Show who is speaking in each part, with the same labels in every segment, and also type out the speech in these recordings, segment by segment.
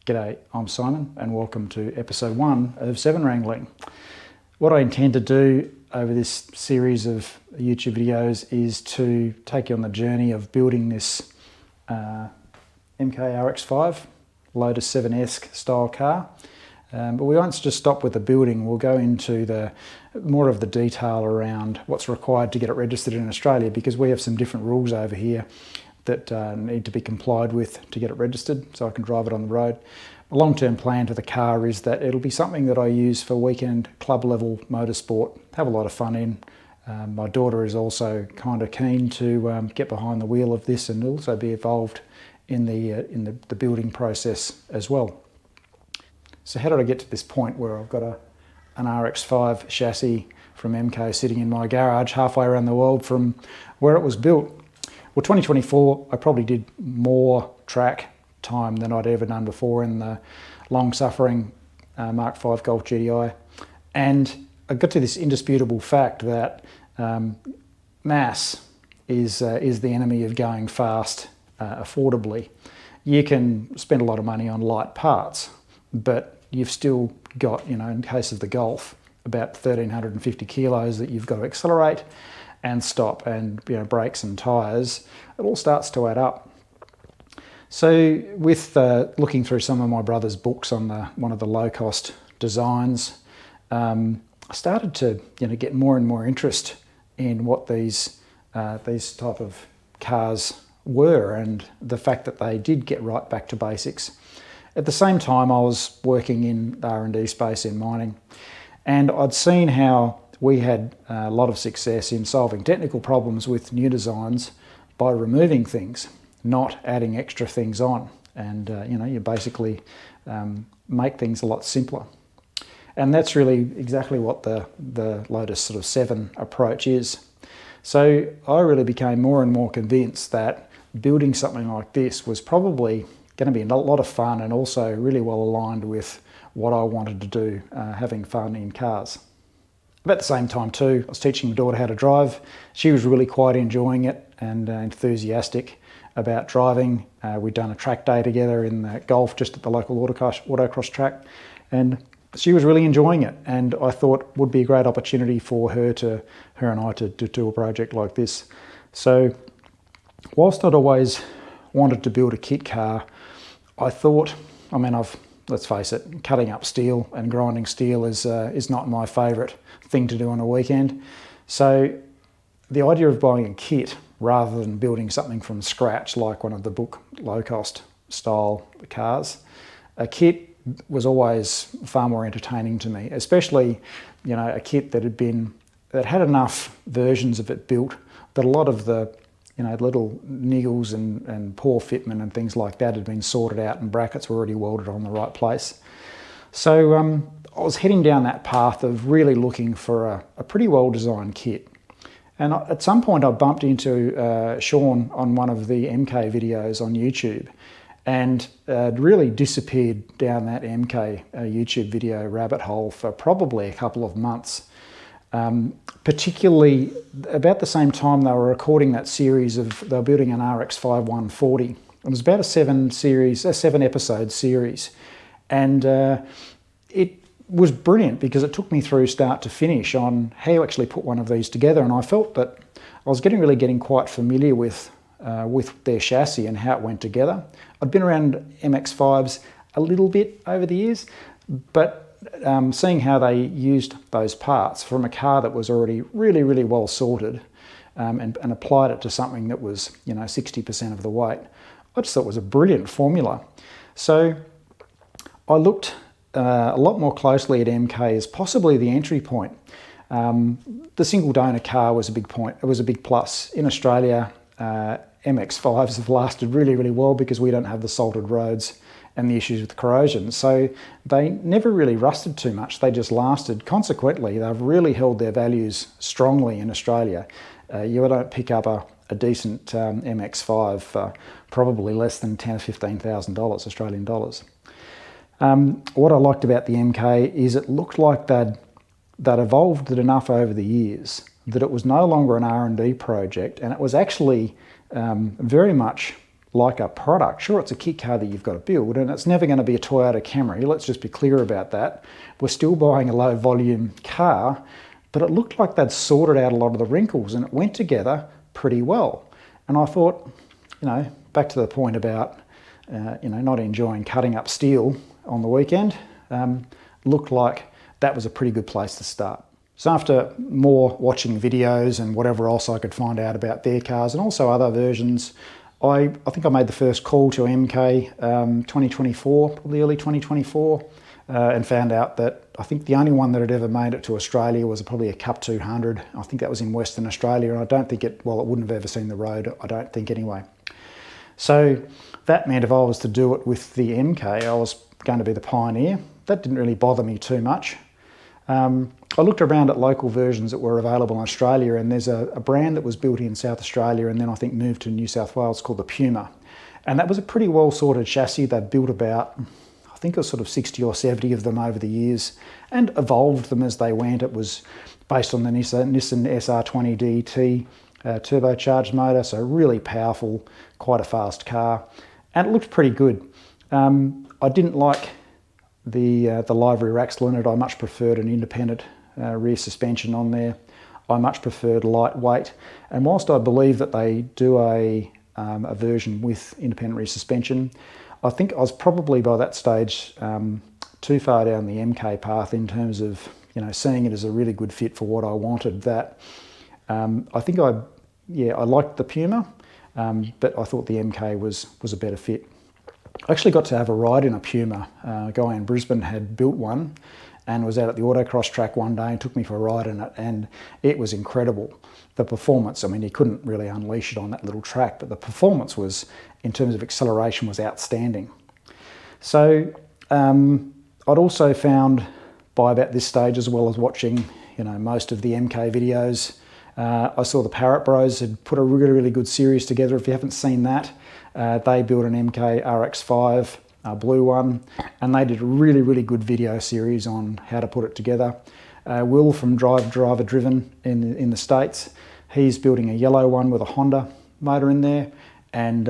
Speaker 1: G'day, I'm Simon and welcome to episode 1 of 7 Wrangling. What I intend to do over this series of YouTube videos is to take you on the journey of building this MK RX5 Lotus 7-esque style car. But we won't just stop with the building, we'll go into more of the detail around what's required to get it registered in Australia, because we have some different rules over here that need to be complied with to get it registered so I can drive it on the road. A long-term plan for the car is that it'll be something that I use for weekend club level motorsport, have a lot of fun in. My daughter is also kind of keen to get behind the wheel of this and also be involved in the building process as well. So how did I get to this point where I've got an RX5 chassis from MK sitting in my garage halfway around the world from where it was built? Well, 2024, I probably did more track time than I'd ever done before in the long-suffering Mark V Golf GTI. And I got to this indisputable fact that mass is the enemy of going fast affordably. You can spend a lot of money on light parts, but you've still got, in case of the Golf, about 1,350 kilos that you've got to accelerate and stop, and brakes and tyres, it all starts to add up. So with looking through some of my brother's books on one of the low-cost designs, I started to get more and more interest in what these type of cars were, and the fact that they did get right back to basics. At the same time, I was working in the R&D space in mining, and I'd seen how we had a lot of success in solving technical problems with new designs by removing things, not adding extra things on. And you basically make things a lot simpler. And that's really exactly what the Lotus sort of 7 approach is. So I really became more and more convinced that building something like this was probably going to be a lot of fun and also really well aligned with what I wanted to do, having fun in cars. At the same time too, I was teaching my daughter how to drive. She was really quite enjoying it and enthusiastic about driving. We'd done a track day together in the Golf just at the local autocross track, and she was really enjoying it, and I thought it would be a great opportunity for her and I to do a project like this. So whilst I'd always wanted to build a kit car, I thought, let's face it, cutting up steel and grinding steel is not my favourite thing to do on a weekend. So the idea of buying a kit rather than building something from scratch like one of the book low-cost style cars, a kit was always far more entertaining to me, especially a kit that had enough versions of it built that a lot of the little niggles and poor fitment and things like that had been sorted out and brackets were already welded on the right place. So I was heading down that path of really looking for a pretty well-designed kit. And at some point I bumped into Sean on one of the MK videos on YouTube, and really disappeared down that MK YouTube video rabbit hole for probably a couple of months. Particularly about the same time they were recording that series they were building an RX5 140. It was about a 7-episode series. And it was brilliant because it took me through start to finish on how you actually put one of these together. And I felt that I was getting quite familiar with their chassis and how it went together. I'd been around MX5s a little bit over the years, but seeing how they used those parts from a car that was already really, really well sorted and applied it to something that was 60% of the weight, I just thought it was a brilliant formula. So I looked a lot more closely at MK as possibly the entry point. The single donor car was a big point. It was a big plus. In Australia, MX5s have lasted really, really well because we don't have the salted roads and the issues with corrosion. So they never really rusted too much. They just lasted. Consequently, they've really held their values strongly in Australia. You don't pick up a decent MX5 for probably less than $10,000 or $15,000 Australian dollars. What I liked about the MK is it looked like they'd evolved it enough over the years that it was no longer an R&D project, and it was actually very much like a product. Sure, it's a kit car that you've got to build, and it's never going to be a Toyota Camry. Let's just be clear about that. We're still buying a low volume car, but it looked like they'd sorted out a lot of the wrinkles and it went together pretty well. And I thought, back to the point about, not enjoying cutting up steel on the weekend, looked like that was a pretty good place to start. So after more watching videos and whatever else I could find out about their cars and also other versions, I think I made the first call to MK 2024, probably early 2024, and found out that I think the only one that had ever made it to Australia was probably a Cup 200. I think that was in Western Australia, and I don't think it wouldn't have ever seen the road, I don't think anyway. So that meant if I was to do it with the MK, I was going to be the pioneer. That didn't really bother me too much. I looked around at local versions that were available in Australia, and there's a brand that was built in South Australia and then I think moved to New South Wales called the Puma. And that was a pretty well sorted chassis. They'd built about, I think it was sort of 60 or 70 of them over the years and evolved them as they went. It was based on the Nissan SR20 DT turbocharged motor, so really powerful, quite a fast car, and it looked pretty good. I didn't like the livery raxle in it. I much preferred an independent rear suspension on there. I much preferred lightweight, and whilst I believe that they do a version with independent rear suspension, I think I was probably by that stage too far down the MK path in terms of seeing it as a really good fit for what I wanted. That I think I liked the Puma, but I thought the MK was a better fit. I actually got to have a ride in a Puma. A guy in Brisbane had built one and was out at the autocross track one day and took me for a ride in it, and it was incredible. The performance, I mean, you couldn't really unleash it on that little track, but the performance was, in terms of acceleration, was outstanding. So I'd also found by about this stage, as well as watching most of the MK videos, I saw the Parrot Bros had put a really, really good series together. If you haven't seen that, they built an MK RX5, a blue one, and they did a really, really good video series on how to put it together. Will from Driver Driven in the States, he's building a yellow one with a Honda motor in there, and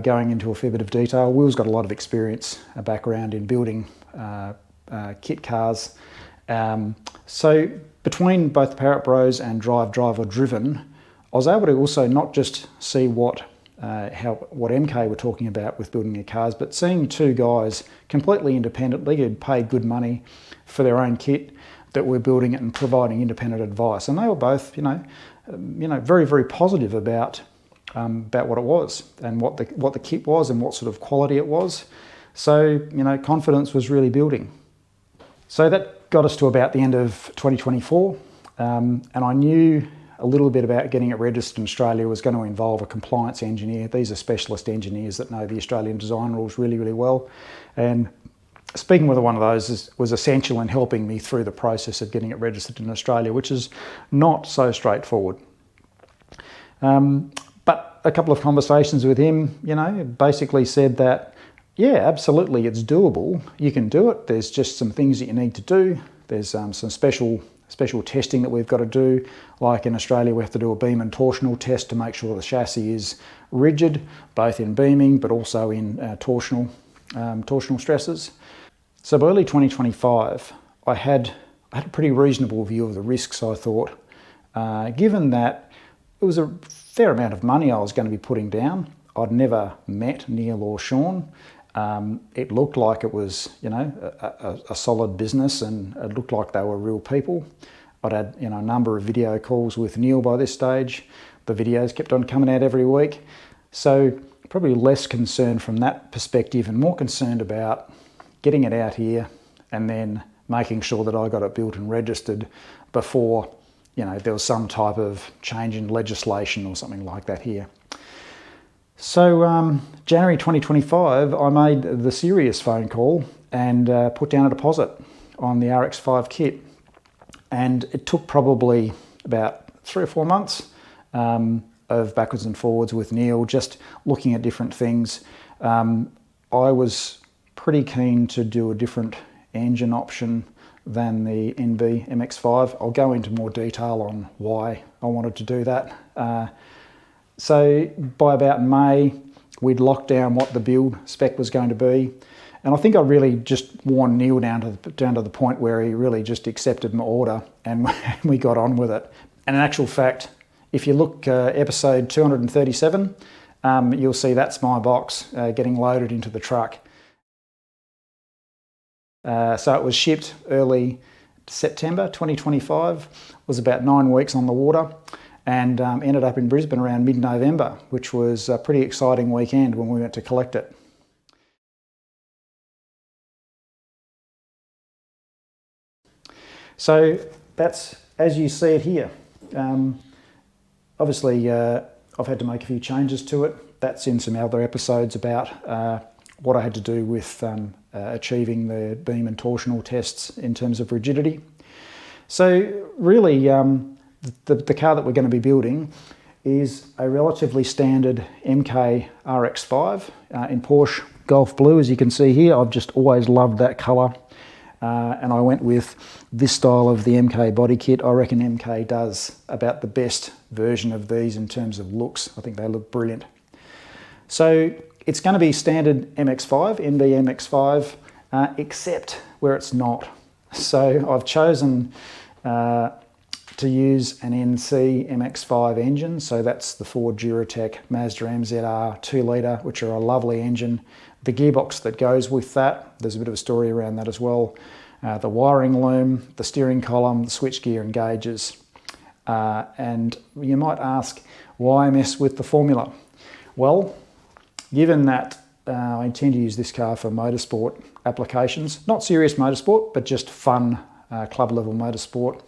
Speaker 1: going into a fair bit of detail. Will's got a lot of experience, a background in building kit cars. So between both Parrot Bros and Driver Driven, I was able to also not just see what MK were talking about with building their cars, but seeing two guys completely independently who'd paid good money for their own kit, that were building it and providing independent advice. And they were both, very, very positive about what it was and what the kit was and what sort of quality it was. So, confidence was really building. So that got us to about the end of 2024, and I knew a little bit about getting it registered in Australia was going to involve a compliance engineer. These are specialist engineers that know the Australian design rules really, really well. And speaking with one of those was essential in helping me through the process of getting it registered in Australia, which is not so straightforward. But a couple of conversations with him, basically said that, yeah, absolutely, it's doable. You can do it. There's just some things that you need to do. There's some special testing that we've got to do. Like in Australia, we have to do a beam and torsional test to make sure the chassis is rigid, both in beaming but also in torsional stresses. So by early 2025, I had a pretty reasonable view of the risks, I thought, given that it was a fair amount of money I was going to be putting down. I'd never met Neil or Sean. It looked like it was, a solid business, and it looked like they were real people. I'd had, a number of video calls with Neil by this stage. The videos kept on coming out every week. So probably less concerned from that perspective and more concerned about getting it out here and then making sure that I got it built and registered before, there was some type of change in legislation or something like that here. So January 2025, I made the serious phone call and put down a deposit on the RX5 kit. And it took probably about 3 or 4 months of backwards and forwards with Neil, just looking at different things. I was pretty keen to do a different engine option than the NB MX5. I'll go into more detail on why I wanted to do that. So by about May, We'd locked down what the build spec was going to be. And I think I really just worn Neil down to the point where he really just accepted my order and we got on with it. And in actual fact, if you look episode 237, you'll see that's my box getting loaded into the truck. So it was shipped early September 2025, was about 9 weeks on the water, and ended up in Brisbane around mid-November, which was a pretty exciting weekend when we went to collect it. So that's as you see it here. Obviously, I've had to make a few changes to it. That's in some other episodes about what I had to do with achieving the beam and torsional tests in terms of rigidity. So really, the car that we're going to be building is a relatively standard MK RX5 in Porsche Golf Blue, as you can see here. I've just always loved that colour. And I went with this style of the MK body kit. I reckon MK does about the best version of these in terms of looks. I think they look brilliant. So it's going to be standard MX5, NB MX5, except where it's not. So I've chosen to use an NC MX5 engine. So that's the Ford Duratec Mazda MZR 2 litre, which are a lovely engine. The gearbox that goes with that, there's a bit of a story around that as well. The wiring loom, the steering column, the switchgear and gauges. And you might ask, why mess with the formula? Well, given that I intend to use this car for motorsport applications, not serious motorsport, but just fun club level motorsport.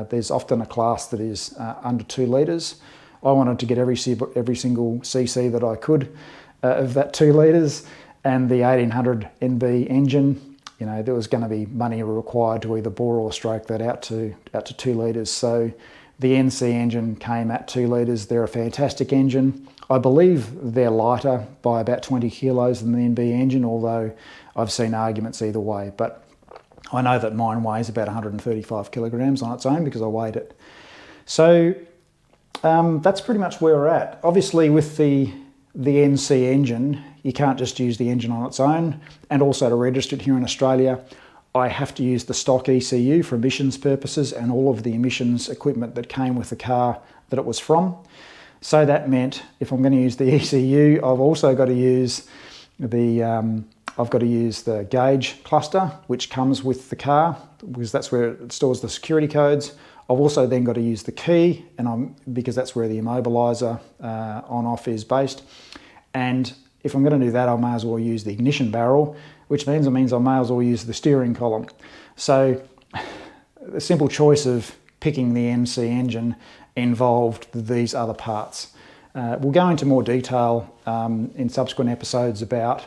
Speaker 1: There's often a class that is under 2 litres. I wanted to get every single cc that I could of that 2 litres. And the 1800 NB engine, you know, there was going to be money required to either bore or stroke that out to 2 litres. So the NC engine came at 2 litres. They're a fantastic engine. I believe they're lighter by about 20 kilos than the NB engine, although I've seen arguments either way. But I know that mine weighs about 135 kilograms on its own because I weighed it. So that's pretty much where we're at. Obviously with the NC engine, you can't just use the engine on its own, and also to register it here in Australia, I have to use the stock ECU for emissions purposes and all of the emissions equipment that came with the car that it was from. So that meant if I'm going to use the ECU, I've also got to use the gauge cluster, which comes with the car, because that's where it stores the security codes. I've also then got to use the key, because that's where the immobiliser on-off is based. And if I'm going to do that, I may as well use the ignition barrel, which means I may as well use the steering column. So the simple choice of picking the NC engine involved these other parts. We'll go into more detail in subsequent episodes about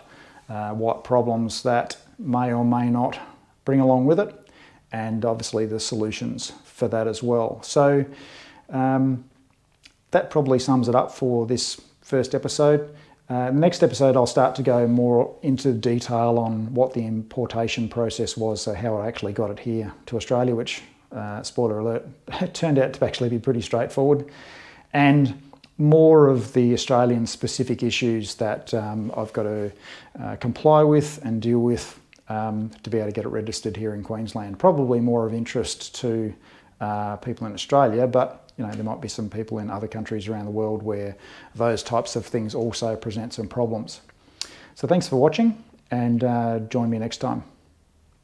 Speaker 1: what problems that may or may not bring along with it, and obviously the solutions for that as well. So that probably sums it up for this first episode. The next episode I'll start to go more into detail on what the importation process was, so how I actually got it here to Australia, which, spoiler alert, turned out to actually be pretty straightforward, and more of the Australian specific issues that I've got to comply with and deal with to be able to get it registered here in Queensland. Probably more of interest to people in Australia, but you know, there might be some people in other countries around the world where those types of things also present some problems. So thanks for watching, and join me next time.